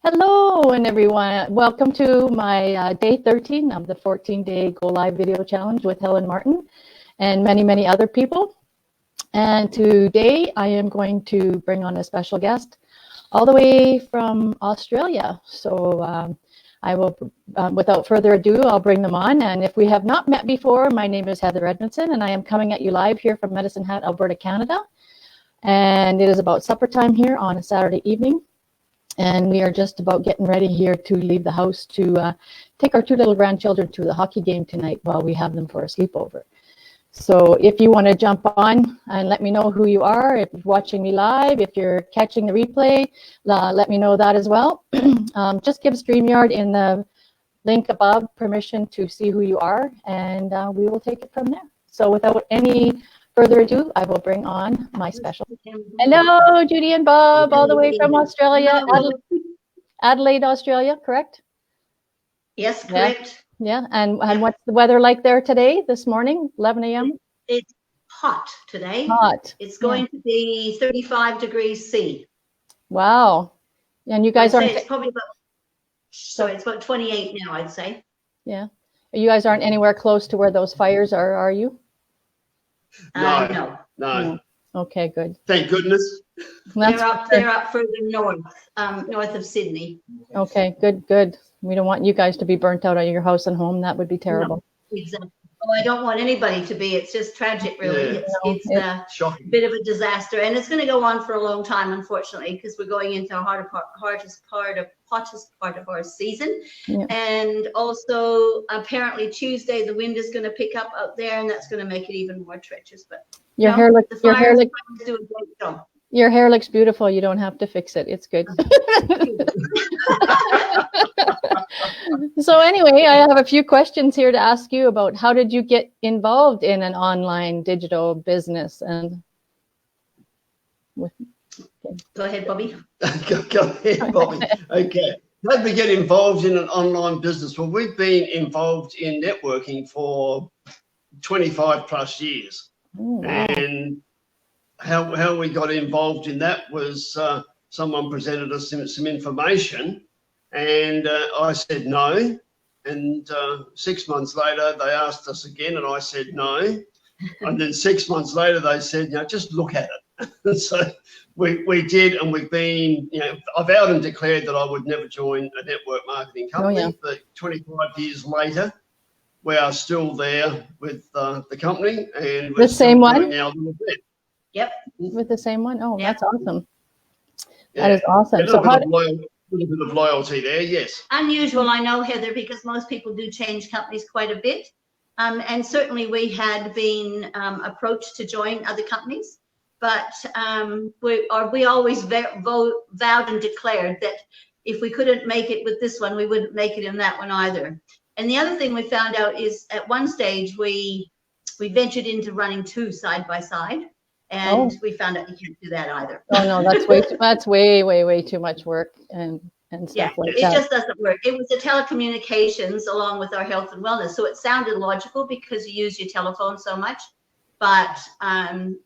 Hello, and everyone. Welcome to my day 13 of the 14-day Go Live video challenge with Helen Martin and many, many other people. And today I am going to bring on a special guest all the way from Australia. So I will, without further ado, I'll bring them on. And if we have not met before, my name is Heather Edmondson, and I am coming at you live here from Medicine Hat, Alberta, Canada. And it is about supper time here on a Saturday evening. And we are just about getting ready here to leave the house to take our two little grandchildren to the hockey game tonight while we have them for a sleepover. So if you want to jump on and let me know who you are, if you're watching me live, if you're catching the replay, let me know that as well. Just give StreamYard in the link above permission to see who you are, and we will take it from there. So without any further ado, I will bring on my special. Hello, Judie and Bob, all the way from Australia, Adelaide, Australia, correct? Yes, correct. Yeah, and what's the weather like there today, this morning, 11 a.m.? It's hot today. Hot. It's going to be 35 degrees C. Wow. And you guys aren't... It's probably about, sorry, it's about 28 now, I'd say. Yeah. You guys aren't anywhere close to where those fires are you? No. Okay, good. Thank goodness. They're up further north, north of Sydney. Okay, good. We don't want you guys to be burnt out of your house and home. That would be terrible. No, exactly. Oh, I don't want anybody to be. It's just tragic, really. Yeah. It's a bit of a disaster, and it's going to go on for a long time, unfortunately, because we're going into the hottest part of our season. Yeah. And also, apparently, Tuesday the wind is going to pick up out there, and that's going to make it even more treacherous. But your hair looks do a great job. Your hair looks beautiful. You don't have to fix it. It's good. So anyway, I have a few questions here to ask you about how did you get involved in an online digital business? And go ahead, Bobby. Go ahead, Bobby. Okay. How did we get involved in an online business? Well, we've been involved in networking for 25 plus years. Oh, wow. And how we got involved in that was someone presented us some information, and I said no. And 6 months later, they asked us again, and I said no. And then 6 months later, they said, just look at it. So we did, and we've been, I vowed and declared that I would never join a network marketing company. Oh, yeah. But 25 years later, we are still there with the company, and we're the same one now a little bit. Yep. With the same one? Oh, yep. That's awesome. Yeah. That is awesome. So a little bit of loyalty there, yes. Unusual, I know, Heather, because most people do change companies quite a bit. And certainly we had been approached to join other companies, but we always vowed and declared that if we couldn't make it with this one, we wouldn't make it in that one either. And the other thing we found out is at one stage we ventured into running two side by side. And we found out you can't do that either. Oh no, that's way too much work and stuff like that. It just doesn't work. It was a telecommunications along with our health and wellness, so it sounded logical because you use your telephone so much. But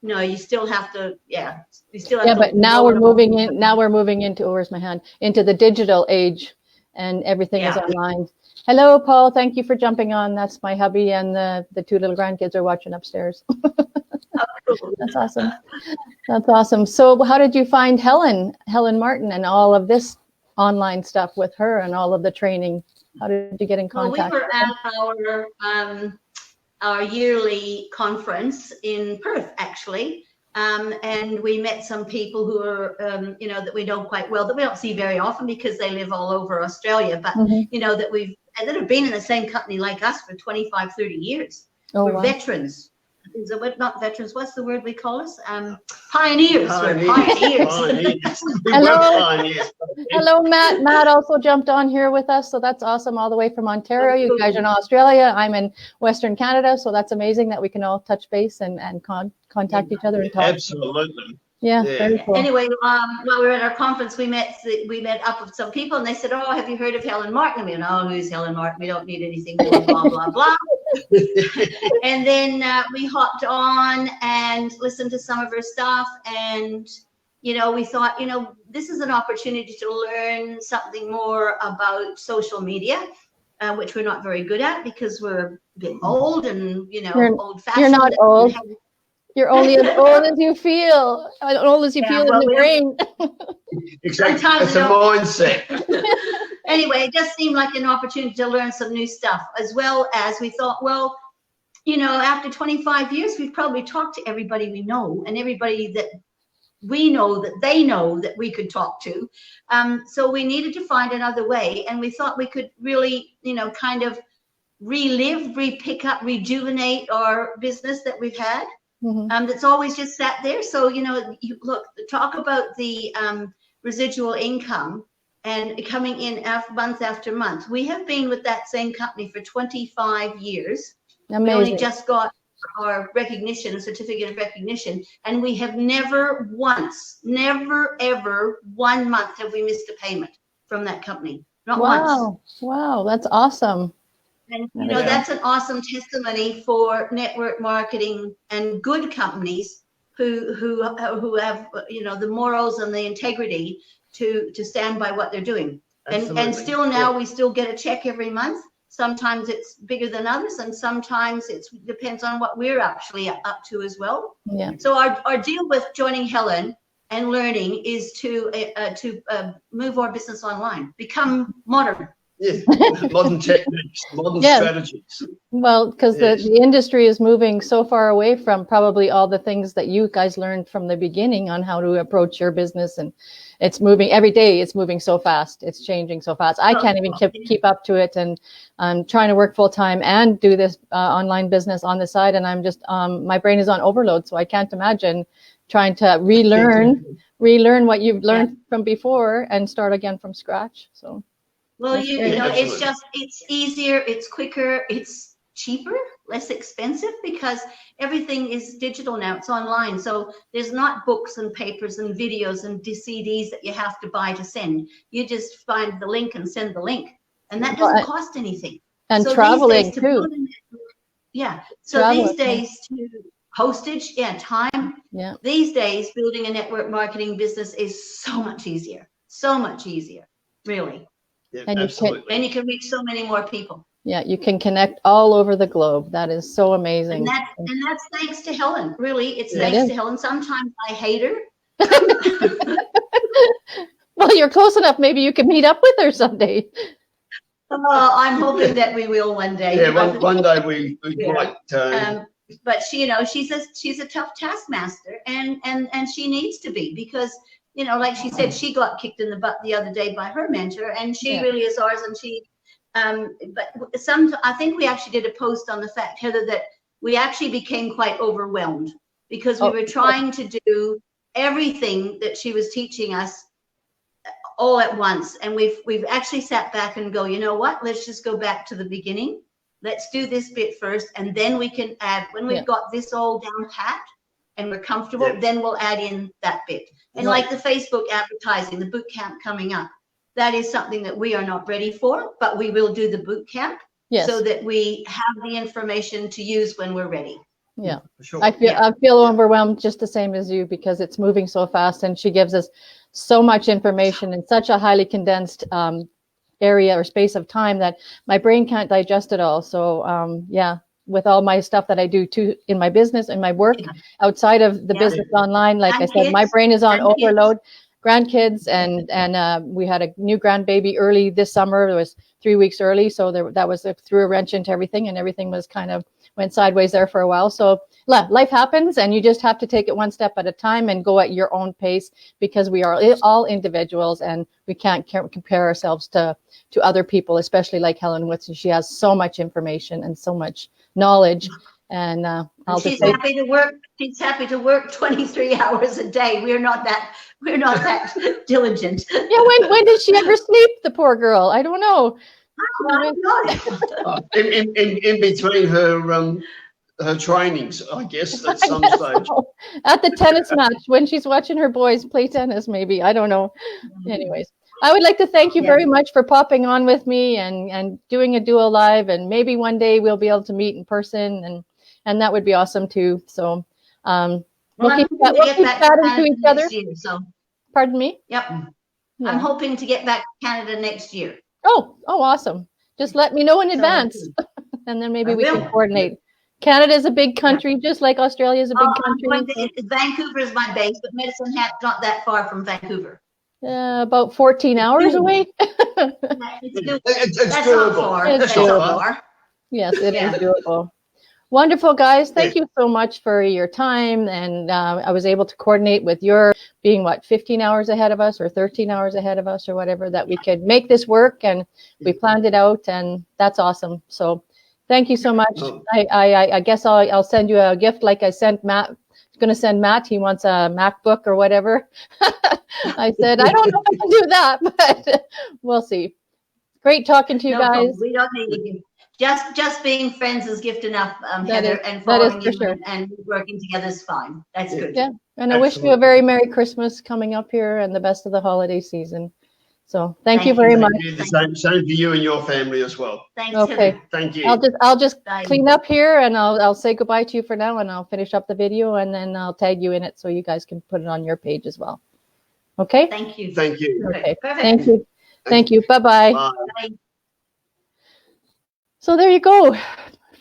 no, you still have to. Yeah, you still have to. But now we're moving in. Now we're moving into where's my hand into the digital age, and everything is online. Hello, Paul. Thank you for jumping on. That's my hubby, and the two little grandkids are watching upstairs. That's awesome. That's awesome. So how did you find Helen Martin and all of this online stuff with her and all of the training? How did you get in contact? Well, we were at our yearly conference in Perth, actually. And we met some people who are, that we know quite well, that we don't see very often because they live all over Australia, but, that have been in the same company like us for 25, 30 years. Oh, we're veterans. Is it not veterans? What's the word we call us? Pioneers. We're pioneers. Hello, Matt. Matt also jumped on here with us, so that's awesome. All the way from Ontario. You guys are in Australia. I'm in Western Canada, so that's amazing that we can all touch base and contact each other and talk. Absolutely. Yeah, very cool. Anyway, while we were at our conference, we met up with some people, and they said, "Oh, have you heard of Helen Martin?" We went, "Oh, who's Helen Martin? We don't need anything more." Blah blah blah. And then we hopped on and listened to some of her stuff, and we thought, this is an opportunity to learn something more about social media, which we're not very good at because we're a bit old and, old-fashioned. You're not old. You're only as old as you feel. As old as you feel in the brain. Exactly. It's a mindset. Anyway, it just seemed like an opportunity to learn some new stuff, as well as we thought, well, after 25 years, we've probably talked to everybody we know and everybody that we know that they know that we could talk to. So we needed to find another way. And we thought we could really, kind of relive, pick up, rejuvenate our business that we've had. That's always just sat there. So, look, talk about the residual income and coming in month after month. We have been with that same company for 25 years. Amazing. We only just got our recognition, a certificate of recognition, and we have never once, never, ever 1 month have we missed a payment from that company. Not once. Wow, that's awesome. And that's an awesome testimony for network marketing and good companies who have the morals and the integrity to stand by what they're doing. And still now we still get a check every month. Sometimes it's bigger than others, and sometimes it depends on what we're actually up to as well. Yeah. So our deal with joining Helen and learning is to move our business online, become modern. Yeah, modern techniques, modern strategies. Well, because the industry is moving so far away from probably all the things that you guys learned from the beginning on how to approach your business, and it's moving every day. It's moving so fast. It's changing so fast. I can't even keep up to it, and I'm trying to work full time and do this online business on the side, and I'm just my brain is on overload, so I can't imagine trying to relearn what you've learned from before and start again from scratch. So. Well, it's easier, it's quicker, it's cheaper, less expensive, because everything is digital now. It's online. So there's not books and papers and videos and CDs that you have to buy to send. You just find the link and send the link. And that doesn't cost anything. And so traveling too. So these days to postage, time. Yeah. These days, building a network marketing business is so much easier, really. Yeah, and you can reach so many more people. Yeah, you can connect all over the globe. That is so amazing. And that's thanks to Helen. Really, it's thanks to Helen. Sometimes I hate her. Well, you're close enough. Maybe you can meet up with her someday. I'm hoping that we will one day. Yeah, one day we might. But she's a tough taskmaster, and she needs to be, because like she said, she got kicked in the butt the other day by her mentor, and she really is ours. And she, I think we actually did a post on the fact, Heather, that we actually became quite overwhelmed because we were trying to do everything that she was teaching us all at once. And we've actually sat back and go, you know what? Let's just go back to the beginning. Let's do this bit first, and then we can add, when we've got this all down pat and we're comfortable, then we'll add in that bit. And like the Facebook advertising, the boot camp coming up, that is something that we are not ready for, but we will do the boot camp so that we have the information to use when we're ready. Yeah, for sure. I feel overwhelmed just the same as you, because it's moving so fast, and she gives us so much information in such a highly condensed area or space of time that my brain can't digest it all. So with all my stuff that I do too in my business and my work outside of the business online, like I said, my brain is on overload. Grandkids and we had a new grandbaby early this summer. It was 3 weeks early, so that threw a wrench into everything, and everything was kind of went sideways there for a while. So life happens, and you just have to take it one step at a time and go at your own pace, because we are all individuals, and we can't compare ourselves to other people, especially like Helen Whitson. She has so much information and so much knowledge, and she's happy to work 23 hours a day. We're not that diligent. Yeah, when did she ever sleep, the poor girl? I don't know. In between her trainings, I guess, at some stage. At the tennis match, when she's watching her boys play tennis, maybe. I don't know. Anyways, I would like to thank you very much for popping on with me and doing a Duel live, and maybe one day we'll be able to meet in person, and that would be awesome too. So we'll keep chatting to each other. Pardon me? Yep. Yeah. I'm hoping to get back to Canada next year. Oh, awesome. Just let me know in So, advance, and then maybe I we can will. coordinate. Canada is a big country, just like Australia is a big I'm going country. to, Vancouver is my base, but Medicine Hat's not that far from Vancouver. About 14 hours away. It's That's not doable. far. It's That's not doable. far. Yes, it is Yeah. doable. Wonderful, guys. Thank Yeah. you so much for your time. And I was able to coordinate with your being, what, 15 hours ahead of us or 13 hours ahead of us or whatever, that we could make this work. And we planned it out, and that's awesome. So thank you so much. Oh. I guess I'll send you a gift like I sent Matt. I'm going to send Matt. He wants a MacBook or whatever. I said, I don't know if I can do that, but we'll see. Great talking to you No guys. problem. We don't need you. Just being friends is gift enough, Heather, and that is following for you sure. and working together is fine. That's good. Yeah, and I wish you a very Merry Christmas coming up here and the best of the holiday season. So thank you very much. Same for you and your family as well. Thanks, Okay. Heather. Thank you. I'll just Bye. clean up here, and I'll say goodbye to you for now, and I'll finish up the video, and then I'll tag you in it so you guys can put it on your page as well. Okay? Thank you. Thank you. Okay. Perfect. Thank you. Thank you. Bye-bye. Bye. Bye. So there you go.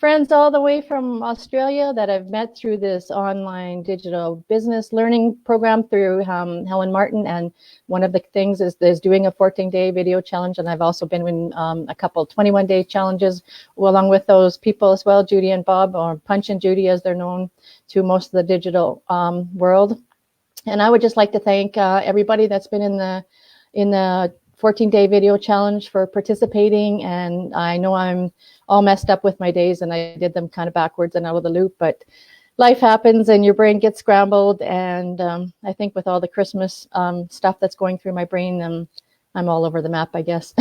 Friends all the way from Australia that I've met through this online digital business learning program through Helen Martin. And one of the things is doing a 14-day video challenge. And I've also been in a couple 21-day challenges along with those people as well, Judie and Bob, or Punch and Judy as they're known to most of the digital world. And I would just like to thank everybody that's been in the 14-day video challenge for participating. And I know I'm all messed up with my days, and I did them kind of backwards and out of the loop, but life happens and your brain gets scrambled. And I think with all the Christmas stuff that's going through my brain, I'm all over the map, I guess.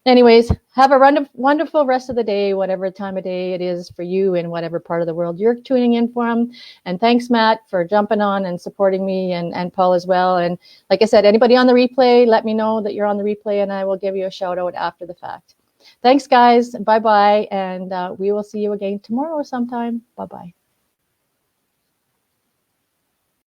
Anyways, have a wonderful rest of the day, whatever time of day it is for you in whatever part of the world you're tuning in from. And thanks, Matt, for jumping on and supporting me, and Paul as well. And like I said, anybody on the replay, let me know that you're on the replay, and I will give you a shout out after the fact. Thanks, guys. Bye-bye. And we will see you again tomorrow sometime. Bye-bye.